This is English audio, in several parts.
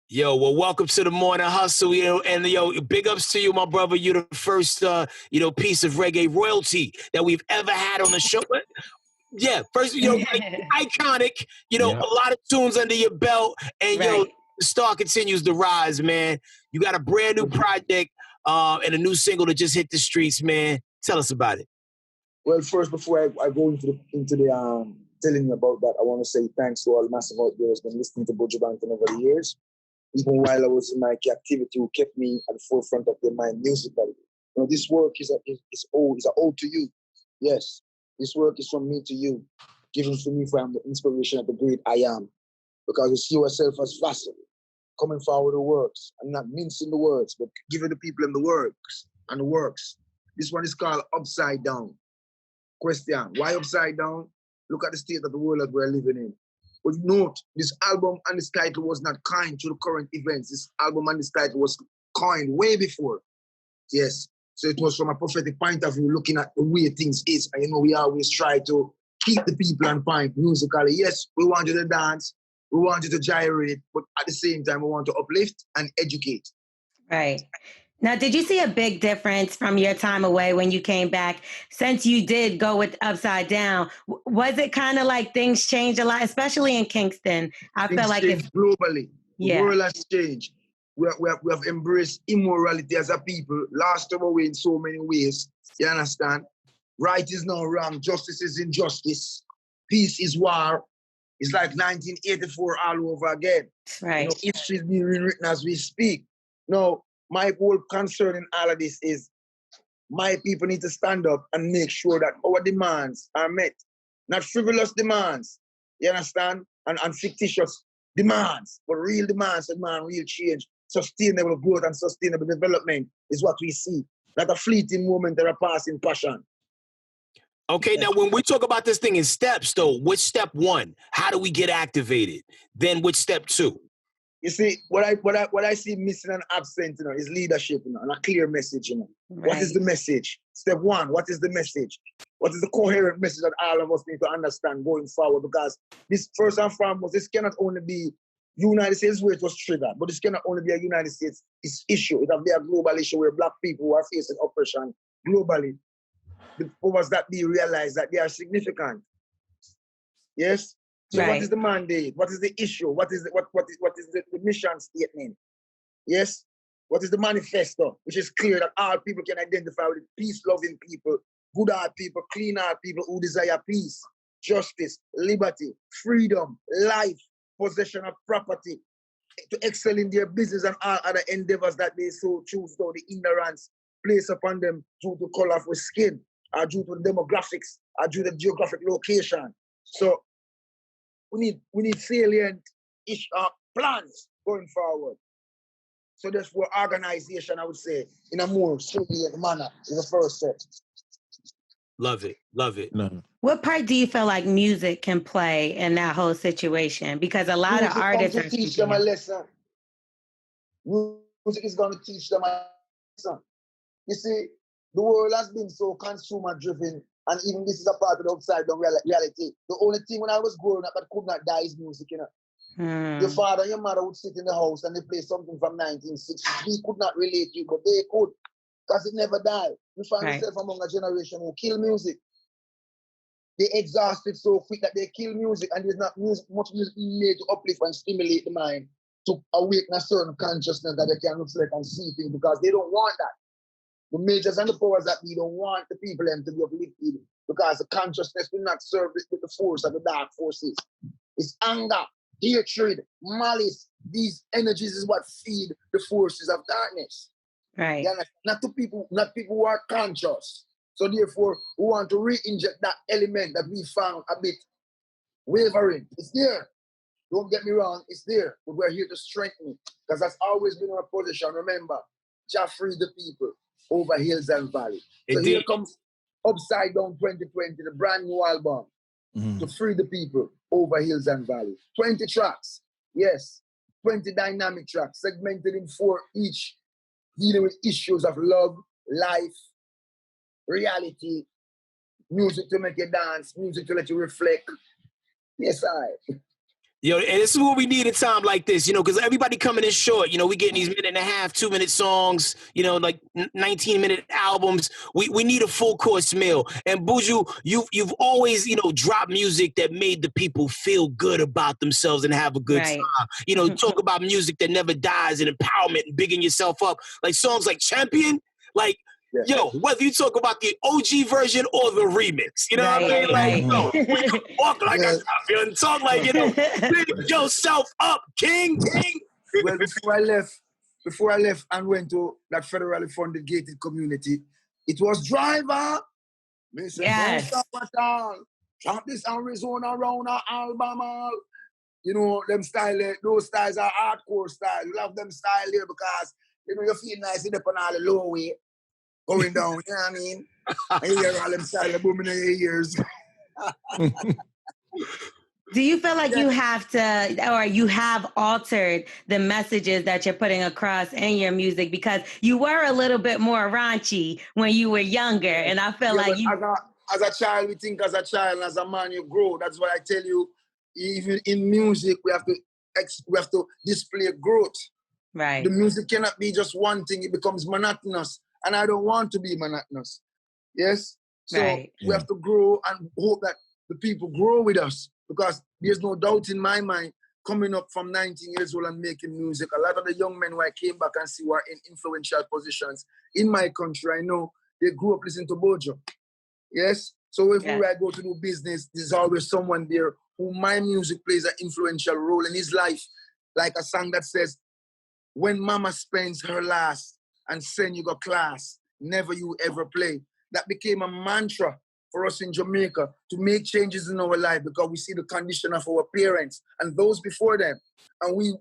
Yo, well, welcome to the Morning Hustle, and big ups to you, my brother. You're the first, piece of reggae royalty that we've ever had on the show. Yeah, first, iconic, a lot of tunes under your belt, and Right. the star continues to rise, man. You got a brand new project and a new single that just hit the streets, man. Tell us about it. Well, first, before I go into the telling you about that, I want to say thanks to all the massive out there who's been listening to Buju Banton over the years. Even while I was in my captivity, who kept me at the forefront of their mind musically. This work is an ode to you. Yes, this work is from me to you, given to me from the inspiration of the great I Am. Because you see yourself as facile, coming forward with the works, and not mincing the words, but giving the people in the works and the works. This one is called Upside Down. Question, why upside down? Look at the state of the world that we're living in. But note, this album and this title was not kind to the current events. This album and this title was coined way before. Yes. So it was from a prophetic point of view, looking at the way things is. And we always try to keep the people on point musically. Yes, we want you to dance, we want you to gyrate, but at the same time, we want to uplift and educate. Right. Now, did you see a big difference from your time away when you came back? Since you did go with Upside Down, was it kind of like things changed a lot, especially in Kingston? I felt like it's globally. The world has changed. We have embraced immorality as a people, lost our way in so many ways. You understand? Right is now wrong. Justice is injustice. Peace is war. It's like 1984 all over again. Right. History is being rewritten as we speak. Now, my whole concern in all of this is my people need to stand up and make sure that our demands are met. Not frivolous demands, you understand? And fictitious demands, but real demands, demand real change. Sustainable growth and sustainable development is what we see. Not a fleeting moment or a passing passion. Okay, now when we talk about this thing in steps, though, what's step one? How do we get activated? Then what's step two? You see, what I see missing and absent, is leadership, and a clear message, Right. What is the message? Step one, what is the message? What is the coherent message that all of us need to understand going forward? Because this, first and foremost, this cannot only be United States where it was triggered, but this cannot only be a United States issue. It will be a global issue where Black people are facing oppression globally. The powers that be realize that they are significant. Yes? So What is the mandate? What is the issue? What is the mission statement? Yes? What is the manifesto? Which is clear that all people can identify with peace-loving people, good-hearted people, clean-hearted people who desire peace, justice, liberty, freedom, life, possession of property, to excel in their business and all other endeavors that they so choose, though the ignorance placed upon them due to color of skin, or due to demographics, or due to geographic location. So we need salient plans going forward. So that's for organization, I would say, in a more salient manner in the first step. Love it. No. What part do you feel like music can play in that whole situation? Because a lot of artists are teach them a lesson. Music is going to teach them a lesson. You see, the world has been so consumer-driven, and even this is a part of the upside-down reality. The only thing when I was growing up that could not die is music, Your father and your mother would sit in the house and they play something from 1960s. We could not relate to you, but they could, because it never died. We find ourselves among a generation who kill music. They exhausted so quick that they kill music, and there's not much music made to uplift and stimulate the mind, to awaken a certain consciousness that they can reflect and see things, because they don't want that. The majors and the powers that we don't want the people to be uplifted, because the consciousness will not serve with the force of the dark forces. It's anger, hatred, malice. These energies is what feed the forces of darkness. Right. Not people who are conscious. So therefore, we want to re-inject that element that we found a bit wavering. It's there. Don't get me wrong, it's there. But we're here to strengthen it, because that's always been our position. Remember, Jah free the people over hills and valleys. So here comes Upside Down 2020, the brand new album, to free the people over hills and valleys. 20 tracks, yes. 20 dynamic tracks, segmented in 4 each, dealing with issues of love, life, reality, music to make you dance, music to let you reflect. Yes, Yo, and this is what we need a time like this, because everybody coming in short. We getting these 1.5, 2-minute songs, like 19-minute albums. We need a full course meal. And Buju, you've always, dropped music that made the people feel good about themselves and have a good time. Talk about music that never dies and empowerment and bigging yourself up. Like songs like Champion, like, yo, whether you talk about the OG version or the remix, you know what I mean? Like, we can walk like a champion and talk like, pick yourself up, king. Well, before I left and went to that federally funded gated community, it was driver. Yes. Chant this Arizona around our Alabama. Them style, those styles are hardcore style. Love them style here because, you feel nice in up on all the low way. Going down, you know what I mean? I hear all them style booming in your ears. Do you feel like you have to, or you have altered the messages that you're putting across in your music? Because you were a little bit more raunchy when you were younger, and I feel like you... As a child, we think as a child, as a man, you grow. That's why I tell you, even in music, we have to display growth. Right. The music cannot be just one thing. It becomes monotonous. And I don't want to be monotonous. Yes? So we have to grow and hope that the people grow with us, because there's no doubt in my mind, coming up from 19 years old and making music, a lot of the young men who I came back and see were in influential positions in my country, I know they grew up listening to Buju. Yes? So everywhere I go to do business, there's always someone there who my music plays an influential role in his life. Like a song that says, when mama spends her last and send you go class, never you ever play. That became a mantra for us in Jamaica to make changes in our life, because we see the condition of our parents and those before them. And we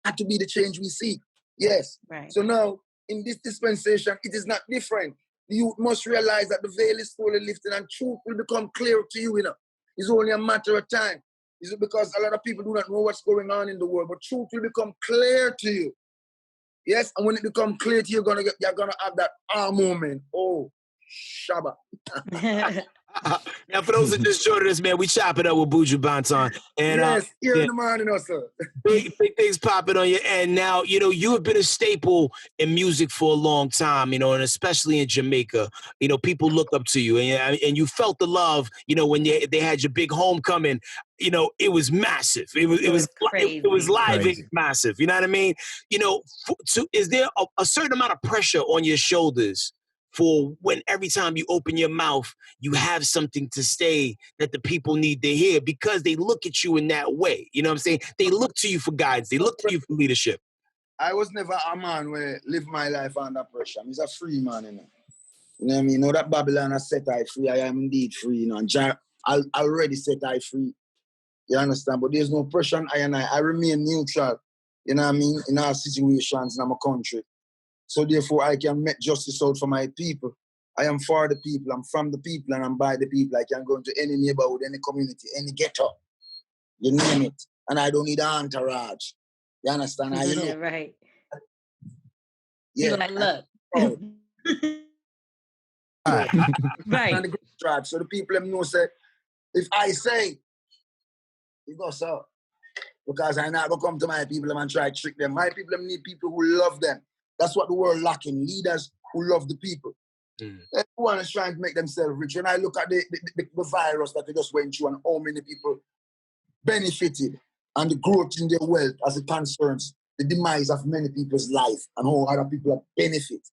had to be the change we seek. Yes. Right. So now, in this dispensation, it is not different. You must realize that the veil is slowly lifting and truth will become clear to you, It's only a matter of time. Is it because a lot of people do not know what's going on in the world, but truth will become clear to you. Yes, and when it becomes clear to you, you're gonna have that moment. Oh, Shabba. Now, for those that just joined us, man, we chopping up with Buju Banton. And, yes, here in the morning also. big things popping on your end. Now, you have been a staple in music for a long time, and especially in Jamaica. People look up to you, and you felt the love, when they had your big homecoming. It was massive. It was live and massive. You know what I mean? Is there a certain amount of pressure on your shoulders for when every time you open your mouth, you have something to say that the people need to hear, because they look at you in that way? You know what I'm saying? They look to you for guidance. They look to you for leadership. I was never a man who live my life under pressure. I'm a free man, You know what I mean? That Babylon has set I free. I am indeed free, And I already set I free. You understand? But there's no pressure on I remain neutral, you know what I mean, in our situations in our country. So therefore, I can make justice out for my people. I am for the people, I'm from the people, and I'm by the people. I can go into any neighborhood, any community, any ghetto, you name it. And I don't need an entourage. You understand? Right. Yeah. You're like, look. Right. And the great tribe. So the people them know, say, if I say, you go, so. Because I not going to come to my people and try to trick them. My people them need people who love them. That's what the world lacking. Leaders who love the people. Everyone is trying to make themselves rich. When I look at the virus that they just went through and how many people benefited and the growth in their wealth as it concerns the demise of many people's life and how other people have benefit.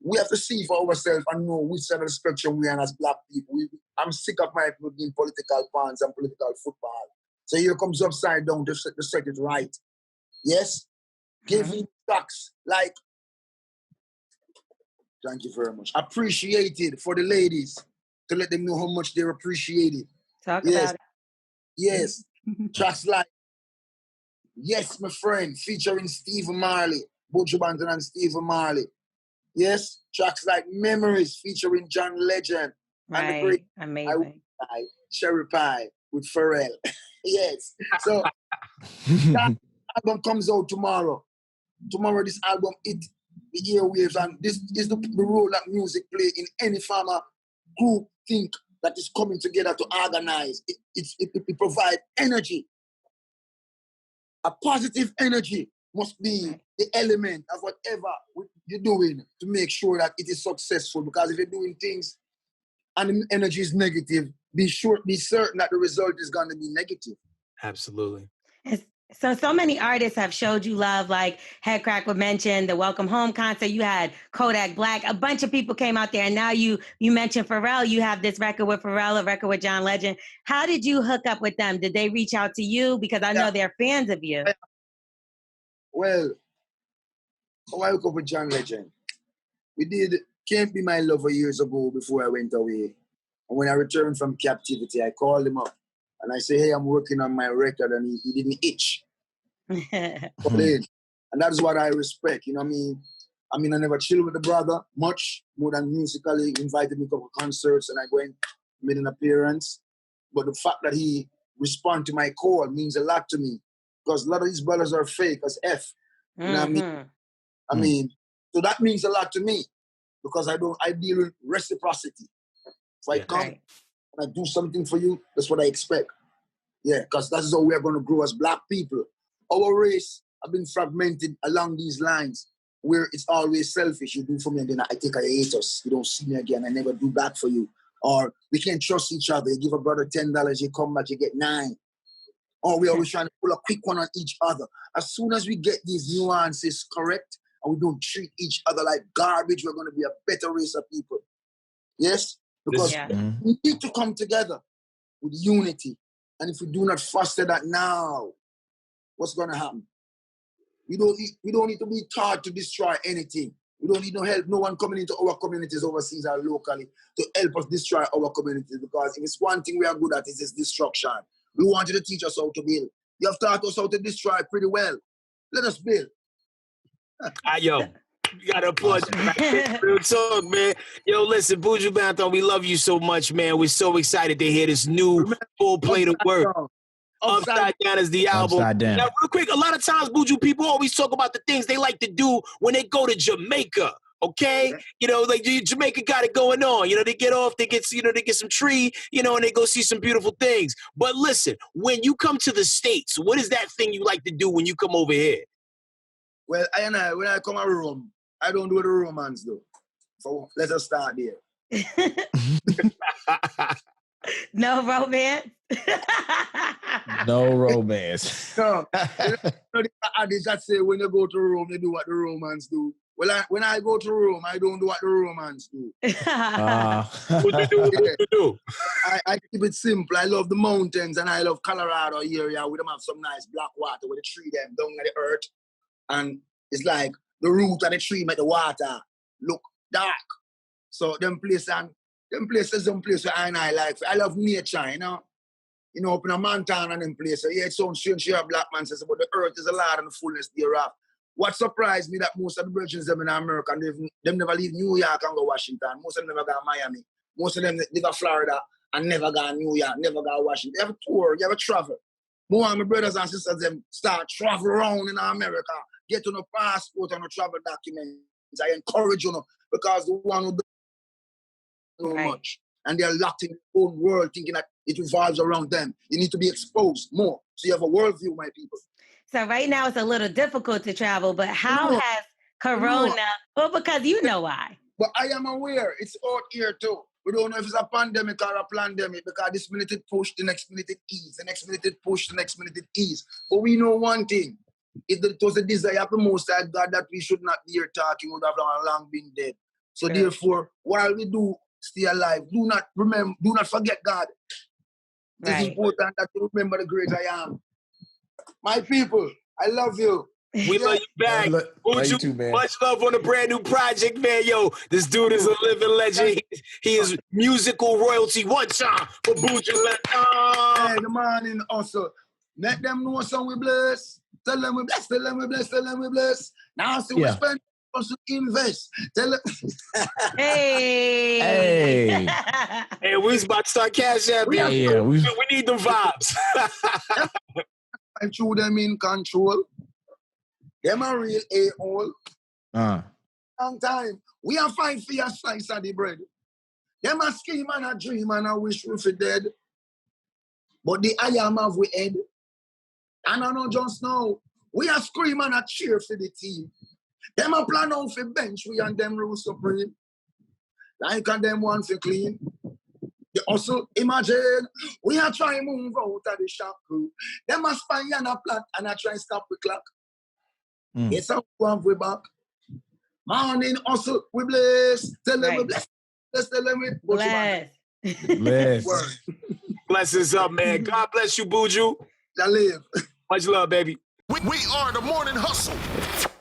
We have to see for ourselves and know which side of the spectrum we are as black people. I'm sick of my people being political pawns and political football. So here comes upside down to set it right. Yes? Giving stocks like, thank you very much, appreciated for the ladies, to let them know how much they're appreciated. Talk about it. Yes. Tracks like, Yes, My Friend, featuring Steve Marley, Buju Banton and Steve Marley. Yes, tracks like Memories, featuring John Legend. Right, and the great amazing. Cherry Pie with Pharrell. Yes. So that album comes out tomorrow. Tomorrow, this album hit the airwaves, and this is the role that music play in any farmer group think that is coming together to organize. It provide energy a positive energy must be the element of whatever you're doing to make sure that it is successful. Because if you're doing things and the energy is negative, be certain that the result is going to be negative. Absolutely. So many artists have showed you love, like Headcrack would mention the Welcome Home concert. You had Kodak Black. A bunch of people came out there, and now you mentioned Pharrell. You have this record with Pharrell, a record with John Legend. How did you hook up with them? Did they reach out to you? Because I know they're fans of you. Well, how I hook up with John Legend? We did Can't Be My Lover years ago before I went away. And when I returned from captivity, I called him up. And I say, hey, I'm working on my record, and he didn't itch. And that's what I respect, you know what I mean? I mean, I never chill with the brother much, more than musically. He invited me to a couple concerts, and I went, made an appearance. But the fact that he responded to my call means a lot to me, because a lot of these brothers are fake as F. You know what I mean? I mean, so that means a lot to me, because I deal with reciprocity. If I come and I do something for you, that's what I expect. Yeah, because that's how we are going to grow as Black people. Our race have been fragmented along these lines, where it's always selfish. You do for me, and then I take a hiatus. You don't see me again. I never do back for you. Or we can't trust each other. You give a brother $10, you come back, you get 9. Or we always trying to pull a quick one on each other. As soon as we get these nuances correct, and we don't treat each other like garbage, we're going to be a better race of people. Yes? Because we need to come together with unity. And if we do not foster that now, what's going to happen? We don't need to be taught to destroy anything. We don't need no help, no one coming into our communities overseas or locally to help us destroy our communities. Because if it's one thing we are good at, it is destruction. We want you to teach us how to build. You have taught us how to destroy pretty well. Let us build. Yo, you gotta applaud you. Real talk, man. Yo, listen, Buju Banton, we love you so much, man. We're so excited to hear this new full plate of work. Upside Down is the album. Upside Down. Now, real quick, a lot of times, Buju, people always talk about the things they like to do when they go to Jamaica. Okay, you know, like Jamaica got it going on. You know, they get off, they get some tree, you know, and they go see some beautiful things. But listen, when you come to the States, what is that thing you like to do when you come over here? Well, when I come to Rome, I don't do the romance though. So let us start there. No romance. No romance. No, the adage that say when you go to Rome, you do what the Romans do. Well, when I go to Rome, I don't do what the Romans do. What you do? I keep it simple. I love the mountains, and I love Colorado area where them have some nice black water where the tree them down at the earth. And it's like the root of the tree make the water look dark. So them places some place where I like. I love nature, you know. You know, up in a mountain and them places. Yeah, it sounds strange here, black man says, but the earth is a lot and the fullness thereof. What surprised me that most of the Virgins them in America, them never leave New York and go Washington. Most of them never go Miami. Most of them live in Florida and never go New York, never go Washington. They have a tour, you have a travel. More of my brothers and sisters them start travel around in America, get on a passport and a travel documents. I encourage you, because the one who don't know much and they're locked in their own world thinking that it revolves around them. You need to be exposed more. So you have a worldview, my people. So right now it's a little difficult to travel, but how has Corona, well, because you know why. But I am aware it's out here too. We don't know if it's a pandemic or a pandemic, because this minute it push, the next minute it ease, the next minute it push, the next minute it ease. But we know one thing. If it was a desire of the Most High God that we should not be here talking, we would have long been dead. So therefore, while we do stay alive, do not forget God. It's important that you remember the great I am. My people, I love you. We love you back. Love you too, man. Much love on a brand new project, man. Yo, this dude is a living legend. He is musical royalty. One time for Buju Banton. Hey, the morning also. Let them know some we bless. Tell them we bless, tell them we bless, tell them we bless. Now see we spend, also invest. Tell them. Hey. Hey, we was about to start cash app. We need them vibes. I threw them in control. Them a real a-hole. Long time. We are fight for your slice of the bread. Them a scheme and a dream and a wish we for dead. But the I am of we head. And I know just now, we are scream and a cheer for the team. Them a plan out for bench, we and them rule supreme. Like and them one for clean. You also imagine, we are trying to move out of the shop crew. Them a spy and a plot and a try to stop the clock. It's a one we back. Morning also, we bless. Tell them we bless. Let's tell them we bless. Bless. Blessings up, man. God bless you, Buju. I live. Much love, baby. We are the morning hustle.